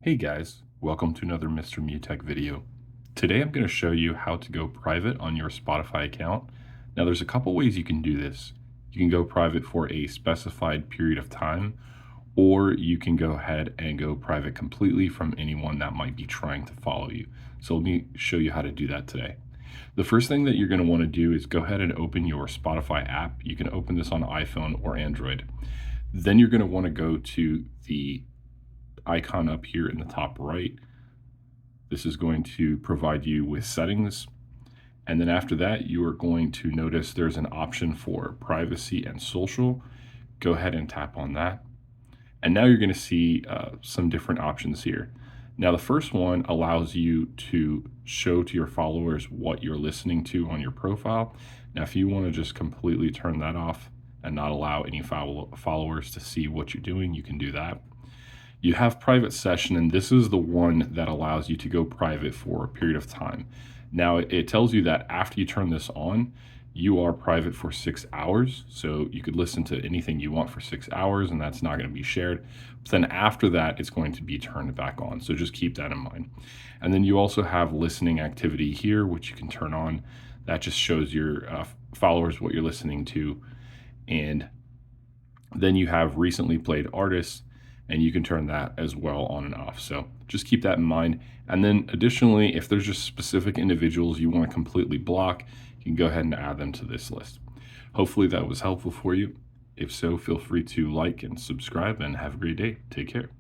Hey guys, welcome to another Mr. Mutech video. Today I'm going to show you how to go private on your Spotify account. Now there's a couple ways you can do this. You can go private for a specified period of time, or you can go ahead and go private completely from anyone that might be trying to follow you. So let me show you how to do that today. The first thing that you're going to want to do is go ahead and open your Spotify app. You can open this on iPhone or Android. Then you're going to want to go to the icon up here in the top right. This is going to provide you with settings. And then after that, you are going to notice there's an option for privacy and social. Go ahead and tap on that. And now you're going to see some different options here. Now, the first one allows you to show to your followers what you're listening to on your profile. Now, if you want to just completely turn that off and not allow any followers to see what you're doing, you can do that. You have private session, and this is the one that allows you to go private for a period of time. Now, it tells you that after you turn this on, you are private for 6 hours. So you could listen to anything you want for 6 hours, and that's not going to be shared. But then after that, it's going to be turned back on. So just keep that in mind. And then you also have listening activity here, which you can turn on. That just shows your followers what you're listening to. And then you have recently played artists, and you can turn that as well on and off. So just keep that in mind. And then additionally, if there's just specific individuals you want to completely block, you can go ahead and add them to this list. Hopefully that was helpful for you. If so, feel free to like and subscribe, and have a great day. Take care.